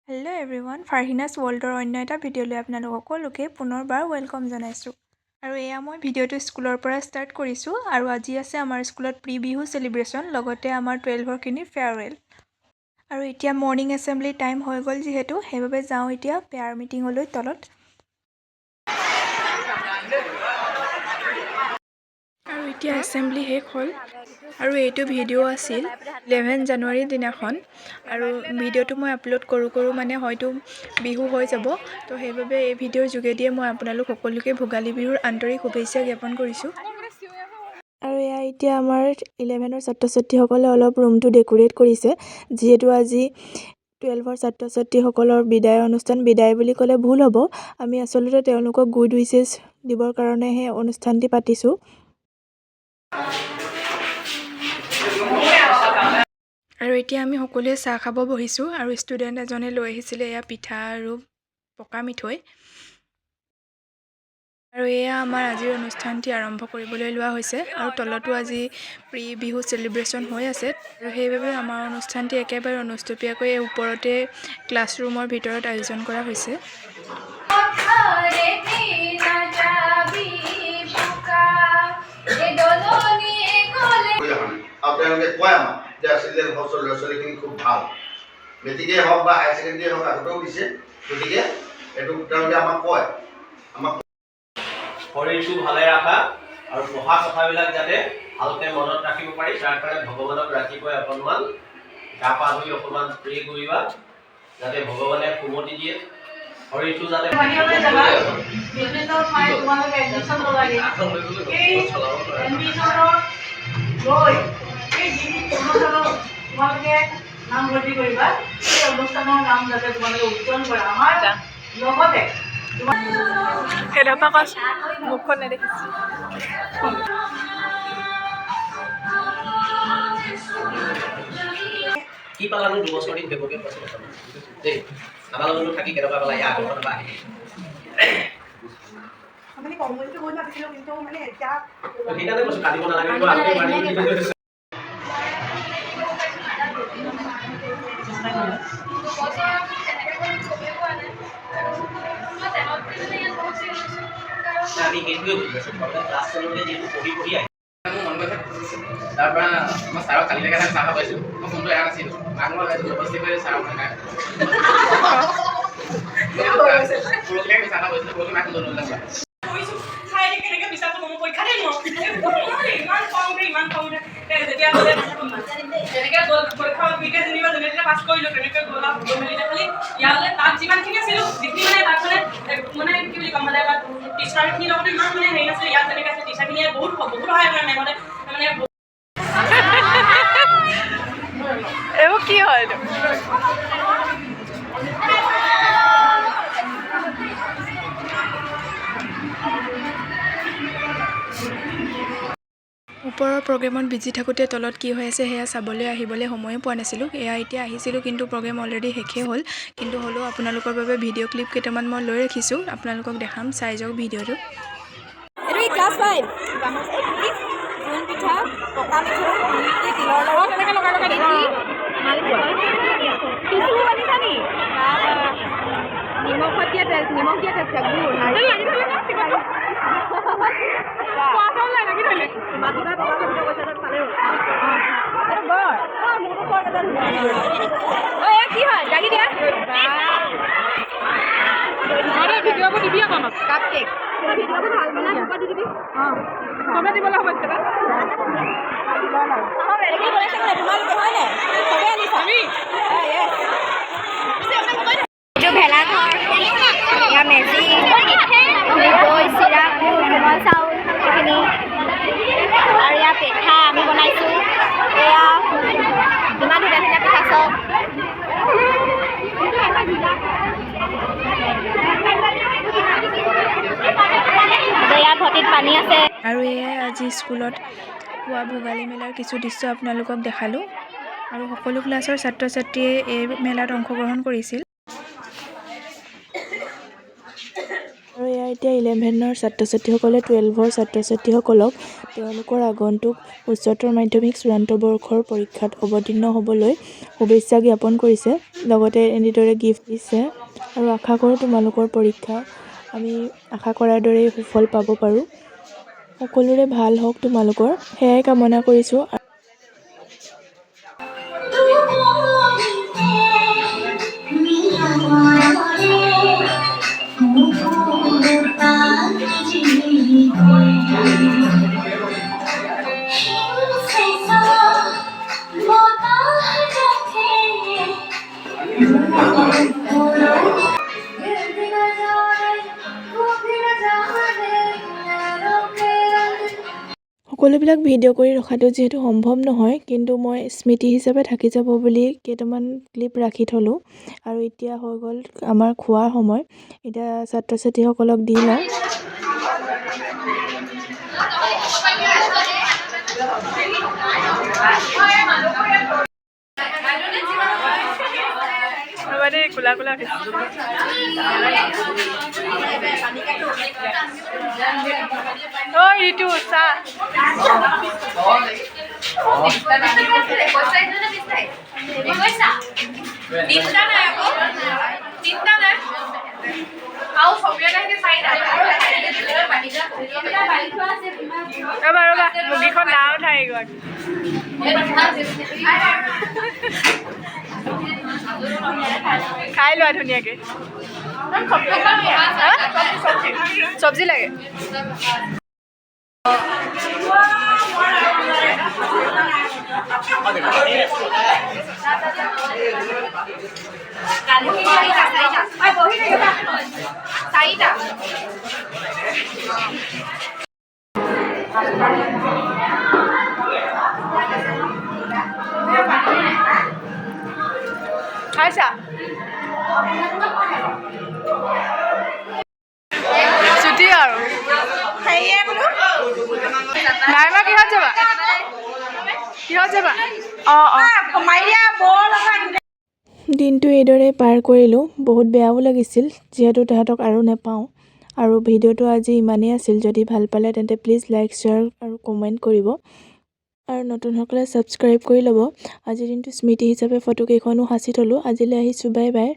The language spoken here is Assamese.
হেল্ল' এভৰিৱান, ফাৰহিনাছ ৱৰ্ল্ডৰ অন্য এটা ভিডিঅ'লৈ আপোনালোক সকলোকে পুনৰবাৰ ৱেলকাম জনাইছোঁ। আৰু এয়া মই ভিডিঅ'টো স্কুলৰ পৰা ষ্টাৰ্ট কৰিছোঁ আৰু আজি আছে আমাৰ স্কুলত প্ৰি বিহু চেলিব্ৰেশ্যন, লগতে আমাৰ 12ৰ ফেয়াৰৱেল। আৰু এতিয়া মৰ্ণিং এছেম্বলি টাইম হৈ গ'ল যিহেতু, সেইবাবে যাওঁ এতিয়া পেয়াৰ মিটিঙলৈ তলত। আৰু এতিয়া এছেম্বলি শেষ হ'ল আৰু এইটো ভিডিঅ' আছিল 11 জানুৱাৰীৰ দিনাখন। আৰু ভিডিঅ'টো মই আপলোড কৰোঁ মানে হয়তো বিহু হৈ যাব, তো সেইবাবে এই ভিডিঅ'ৰ যোগেদিয়ে মই আপোনালোক সকলোকে ভোগালী বিহুৰ আন্তৰিক শুভেচ্ছা জ্ঞাপন কৰিছোঁ। আৰু এয়া এতিয়া আমাৰ 11ৰ ছাত্ৰ ছাত্ৰীসকলে অলপ ৰুমটো ডেকোৰেট কৰিছে, যিহেতু আজি 12ৰ ছাত্ৰ ছাত্ৰীসকলৰ বিদায় অনুষ্ঠান। বিদায় বুলি ক'লে ভুল হ'ব, আমি আচলতে তেওঁলোকক গুড উইচেছ দিবৰ কাৰণেহে অনুষ্ঠানটি পাতিছোঁ। আৰু এতিয়া আমি সকলোৱে চাহ খাব বহিছোঁ আৰু ষ্টুডেণ্ট এজনে লৈ আহিছিলে এয়া পিঠা আৰু পকা মিঠৈ। আৰু এয়া আমাৰ আজিৰ অনুষ্ঠানটি আৰম্ভ কৰিবলৈ লোৱা হৈছে আৰু তলতো আজি প্ৰি বিহু চেলিব্ৰেশ্যন হৈ আছে। আৰু সেইবাবে আমাৰ অনুষ্ঠানটি একেবাৰে অনুষ্টুপীয়াকৈ ওপৰতে ক্লাছৰুমৰ ভিতৰত আয়োজন কৰা হৈছে। আপোনালোকে কয় আমাক যে চিলড্ৰেন হাউচৰ ল'ৰা ছোৱালীখিনি খুব ভাল, মেট্ৰিকেই হওক বা হায়াৰ ছেকেণ্ডেৰীয়ে হওক আগতেও দিছে, গতিকে এইটো তেওঁলোকে আমাক কয়। আমাক শৰীৰটো ভালে ৰাখা আৰু পঢ়া কথাবিলাক যাতে ভালকৈ মনত ৰাখিব পাৰি, তাৰ কাৰণে ভগৱানক ৰাতিপুৱাই অকণমান গা পা ধুই অকণমান প্ৰে কৰিবা, যাতে ভগৱানে সুমতি দিয়ে শৰীৰটো যাতে নামভৰ্তি কৰিবা। এই অনুষ্ঠানৰ নাম যাতে তোমালোকে উজ্জ্বল কৰা। আমাৰ লগতে মুখখন নেদেখিছোঁ। কি পালানো দুবছৰ দিন ব্যৱকে পাছত দেই আমাৰ লগতো থাকি কেনেকুৱা পালা ইয়াৰ আগৰ পৰা আহি সেইকাৰণে কৈছোঁ কাটিব নালাগে আমি সেইটোৱে বুজি পাইছোঁ ক্লাছ টেনলৈকে যিহেতু পঢ়ি আহি মোৰ মন গৈছে। তাৰ পৰা মই ছাৰক কালিলৈকে চাহ খাব পাইছোঁ, মই ফোনটো এৰা নাছিলোঁ, মাক মই জবৰদস্তি কৰি ছাৰ মই নাই পৰহিলৈকে চাহ খাব পাইছিলোঁ, পৰহি মাক লৈ টিচাৰখিনিৰ লগতো ইমান মানে হেৰি নাছিলে, ইয়াত যেনেকৈ আছে টিচাৰখিনিয়ে বহুত সহায় কৰে মেমতে মানে এইবোৰ কি হয়? ওপৰৰ প্ৰগ্ৰেমত বিজি থাকোঁতে তলত কি হৈ আছে সেয়া চাবলৈ আহিবলৈ সময়ে পোৱা নাছিলোঁ। এয়া এতিয়া আহিছিলোঁ, কিন্তু প্ৰগ্ৰেম অলৰেডি শেষেই হ'ল, কিন্তু হ'লেও আপোনালোকৰ বাবে ভিডিঅ' ক্লিপ কেইটামান মই লৈ ৰাখিছোঁ, আপোনালোকক দেখাম, চাই যাওক ভিডিঅ'টো। ক্লাছ 5 জোন পিঠা, পকা মিঠৈ, তিলৰ লাড়ু, মালপোৱা, টিচু আনিছা নি? নিমখ দিয়া তেল, গুৰ, কি হয় লাগি দিয়া ভিডিঅ'বোৰ দিবি আকৌ আমাক। কাপ কেক ভিডিঅ'বোৰ ভাল বনাই দি দিবি। চবে দিবলৈ হ'ব এতিয়া বেলেগে বনাইছে মানে তোমালোকে হয় নাই? চবে আনিছা এইটো ভেলাঘৰ, এয়া মেজি, দৈ, চিৰা, গুৰ, কোমল চাউল এইখিনি, আৰু এয়া পিঠা আমি বনাইছোঁ। এয়া ইমান ধুনীয়া ধুনীয়া পিঠা চব। ইয়াত ভটিত পানী আছে। আৰু এয়াই আজি স্কুলত হোৱা ভোগালী মেলাৰ কিছু দৃশ্য আপোনালোকক দেখালোঁ। আৰু সকলো ক্লাছৰ ছাত্ৰ ছাত্ৰীয়ে এই মেলাত অংশগ্ৰহণ কৰিছিল। আৰু এয়া এতিয়া 11ৰ ছাত্ৰ ছাত্ৰীসকলে 12ৰ ছাত্ৰ ছাত্ৰীসকলক তেওঁলোকৰ আগন্তুক উচ্চতৰ মাধ্যমিক চূড়ান্ত বৰ্ষৰ পৰীক্ষাত অৱতীৰ্ণ হ'বলৈ শুভেচ্ছা জ্ঞাপন কৰিছে। লগতে এনেদৰে গিফ্ট দিছে আৰু আশা কৰোঁ তোমালোকৰ পৰীক্ষা আমি আশা কৰাৰ দৰেই সুফল পাব পাৰোঁ। সকলোৰে ভাল হওক তোমালোকৰ, সেয়াই কামনা কৰিছোঁ। সকলোবিলাক ভিডিঅ' কৰি ৰখাটো যিহেতু সম্ভৱ নহয়, কিন্তু মই স্মৃতি হিচাপে থাকি যাব বুলি কেইটামান ক্লিপ ৰাখি থ'লোঁ। আৰু এতিয়া হৈ গ'ল আমাৰ খোৱাৰ সময়। এতিয়া ছাত্ৰ ছাত্ৰীসকলক দি লওঁ। কোলা কোলা ঋতু চাহ ৰ'বা মুগীখন নাও উঠাই গ'ল। খাই লোৱা ধুনীয়াকৈ। চব্জি লাগে। খাইছা? ছুটি আৰু নাইমা কিহত যাবা? দিনটো এইদৰে পাৰ কৰিলোঁ। বহুত বেয়াও লাগিছিল যিহেতু তাহাঁতক আৰু নাপাওঁ। আৰু ভিডিঅ'টো আজি ইমানেই আছিল। যদি ভাল পালে তেন্তে প্লিজ লাইক, শ্বেয়াৰ আৰু কমেণ্ট কৰিব। আৰু নতুনসকলে ছাবস্ক্ৰাইব কৰি ল'ব। আজিৰ দিনটো স্মৃতি হিচাপে ফটোকেইখনো সাঁচি থ'লোঁ। আজিলৈ আহিছোঁ, বাই বাই।